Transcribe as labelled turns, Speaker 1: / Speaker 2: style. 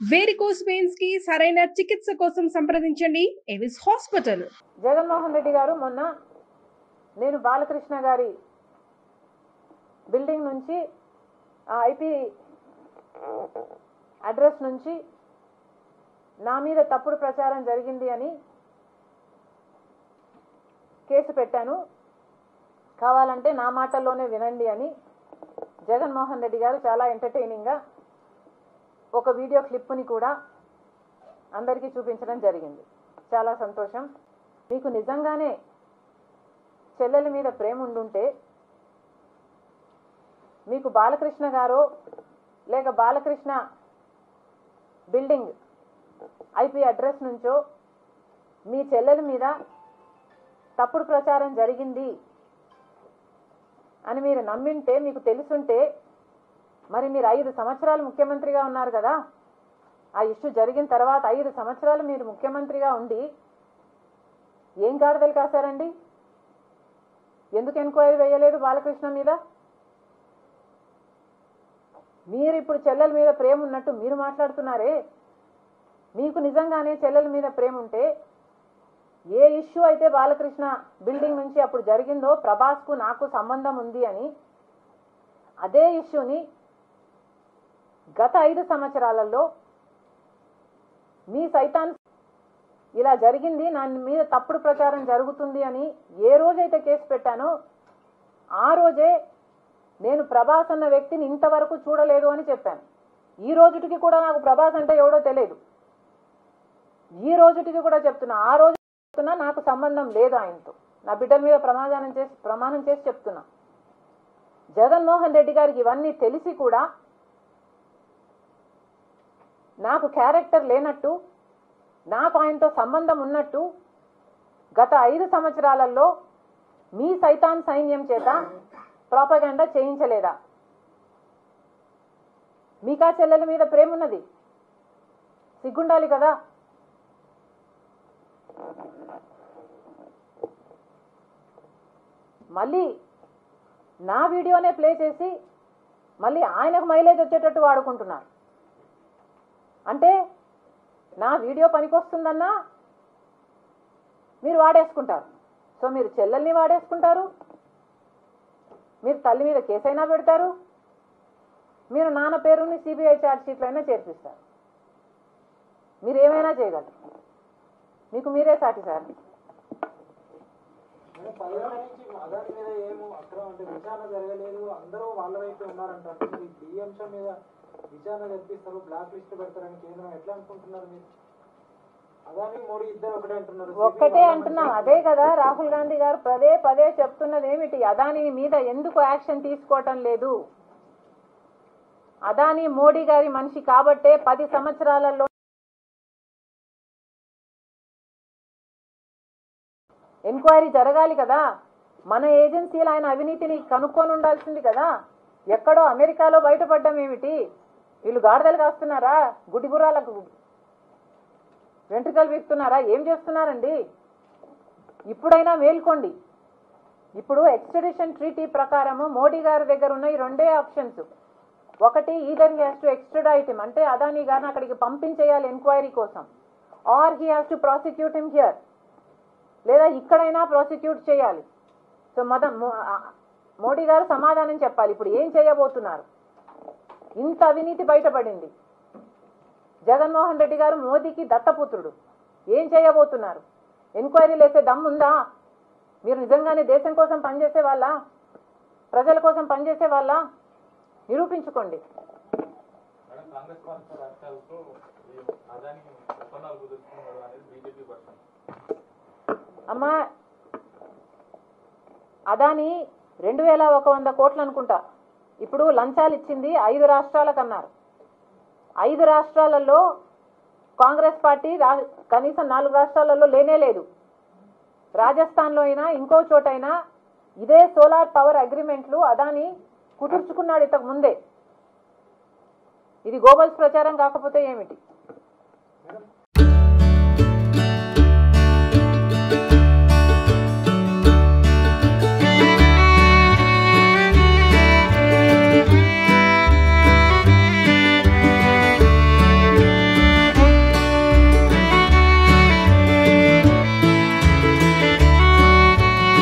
Speaker 1: Varicose veins కి సరైన చికిత్స కోసం సంప్రదించండి ఎవిస్ హాస్పిటల్.
Speaker 2: జగన్మోహన్ రెడ్డి గారు మొన్న నేను బాలకృష్ణ గారి బిల్డింగ్ నుంచి ఐపీ అడ్రస్ నుంచి నా మీద తప్పుడు ప్రచారం జరిగింది అని కేసు పెట్టాను, కావాలంటే నా మాటల్లోనే వినండి అని జగన్మోహన్ రెడ్డి గారు చాలా ఎంటర్టైనింగ్గా ఒక వీడియో క్లిప్ని కూడా అందరికీ చూపించడం జరిగింది. చాలా సంతోషం. మీకు నిజంగానే చెల్లెల మీద ప్రేమ ఉండుంటే మీకు బాలకృష్ణ గారో లేక బాలకృష్ణ బిల్డింగ్ ఐపీ అడ్రస్ నుంచో మీ చెల్లెల మీద తప్పుడు ప్రచారం జరిగింది అని మీరు నమ్మింటే, మీకు తెలుసుంటే, మరి మీరు 5 సంవత్సరాలు ముఖ్యమంత్రిగా ఉన్నారు కదా. ఆ ఇష్యూ జరిగిన తర్వాత 5 సంవత్సరాలు మీరు ముఖ్యమంత్రిగా ఉండి ఏం గాడిదలు కాశారండి? ఎందుకు ఎంక్వైరీ వేయలేదు బాలకృష్ణ మీద? మీరు ఇప్పుడు చెల్లెల మీద ప్రేమ ఉన్నట్టు మీరు మాట్లాడుతున్నారే. మీకు నిజంగానే చెల్లెల మీద ప్రేమ ఉంటే ఏ ఇష్యూ అయితే బాలకృష్ణ బిల్డింగ్ నుంచి అప్పుడు జరిగిందో, ప్రభాస్కు నాకు సంబంధం ఉంది అని, అదే ఇష్యూని గత 5 సంవత్సరాలలో మీ సైతాన్ ఇలా జరిగింది, నా మీద తప్పుడు ప్రచారం జరుగుతుంది అని ఏ రోజైతే కేసు పెట్టానో ఆ రోజే నేను ప్రభాస్ అన్న వ్యక్తిని ఇంతవరకు చూడలేదు అని చెప్పాను. ఈ రోజుటికి కూడా నాకు ప్రభాస్ అంటే ఎవడో తెలియదు. ఈ రోజుటికి కూడా చెప్తున్నా, ఆ రోజు చెప్తున్నా, నాకు సంబంధం లేదు ఆయనతో. నా బిడ్డల మీద ప్రమాణం చేసి చెప్తున్నా. జగన్మోహన్ రెడ్డి గారికి ఇవన్నీ తెలిసి కూడా నాకు క్యారెక్టర్ లేనట్టు, నాకు ఆయనతో సంబంధం ఉన్నట్టు గత 5 సంవత్సరాలలో మీ సైతాన్ సైన్యం చేత ప్రాపగండా చేయించలేదా? మీకా చెల్లెల మీద ప్రేమ ఉన్నది, సిగ్గుండాలి కదా. మళ్ళీ నా వీడియోనే ప్లే చేసి మళ్ళీ ఆయనకు మైలేజ్ వచ్చేటట్టు వాడుకుంటున్నారు. అంటే నా వీడియో పనికొస్తుందన్నా మీరు వాడేసుకుంటారు. సో మీరు చెల్లెల్ని వాడేసుకుంటారు, మీరు తల్లి మీద కేసైనా పెడతారు, మీరు నాన్న పేరుని సిబిఐ ఛార్జ్ షీట్లో అయినా చేర్పిస్తారు. మీరు ఏమైనా చేయగలరు. మీకు మీరే సాటి సార్.
Speaker 3: అదాని మీద ఏమో అక్రమం అంటే విచారణ జరగలేదు, అందరూ వాళ్ళ వైపు ఉన్నారంటారు. ఈ అంశం మీద విచారణ జరిపిస్తారు, బ్లాక్ లిస్ట్ పెడతారని కేంద్రం ఎట్లా అనుకుంటున్నారు మీరు? అదాని మోడీ ఇద్దరు ఒకటే అంటున్నారు.
Speaker 2: ఒక్కటే అంటున్నాం. అదే కదా రాహుల్ గాంధీ గారు పదే పదే చెప్తున్నది ఏమిటి? అదాని మీద ఎందుకు యాక్షన్ తీసుకోవటం లేదు? అదాని మోడీ గారి మనిషి కాబట్టే 10 సంవత్సరాలలో ఎంక్వైరీ జరగాలి కదా. మన ఏజెన్సీలు ఆయన అవినీతిని కనుక్కొని ఉండాల్సింది కదా. ఎక్కడో అమెరికాలో బయటపడ్డం ఏమిటి? వీళ్ళు గాడిదలు కాస్తున్నారా? గుడిగురాలకు వెంట్రుకలు వీక్తున్నారా? ఏం చేస్తున్నారండి? ఇప్పుడైనా మేల్కోండి. ఇప్పుడు ఎక్స్ట్రడిషన్ ట్రీటీ ప్రకారము మోడీ గారి దగ్గర ఉన్న ఈ 2 ఆప్షన్స్. ఒకటి, either he has to extradite him, అంటే అదాని గారిని అక్కడికి పంపించేయాలి ఎంక్వైరీ కోసం, or he has to prosecute him here, లేదా ఇక్కడైనా ప్రాసిక్యూట్ చేయాలి. సో మోడీ గారు సమాధానం చెప్పాలి. ఇప్పుడు ఏం చేయబోతున్నారు? ఇంత అవినీతి బయటపడింది. జగన్మోహన్ రెడ్డి గారు మోదీకి దత్తపుత్రుడు. ఏం చేయబోతున్నారు? ఎంక్వైరీలు వేసే దమ్ముందా? మీరు నిజంగానే దేశం కోసం పనిచేసే వాళ్ళ, ప్రజల కోసం పనిచేసే వాళ్ళ? నిరూపించుకోండి. అమ్మా, అదాని 2100 కోట్లు అనుకుంటా ఇప్పుడు లంచాలు ఇచ్చింది 5 రాష్ట్రాలకు అన్నారు. 5 రాష్ట్రాలలో కాంగ్రెస్ పార్టీ కనీసం 4 రాష్ట్రాలలో లేనే లేదు. రాజస్థాన్లో అయినా ఇంకో చోటైనా ఇదే సోలార్ పవర్ అగ్రిమెంట్లు అదాని కుదుర్చుకున్నాడు ఇంతకు ముందే. ఇది గోబల్స్ ప్రచారం కాకపోతే ఏమిటి?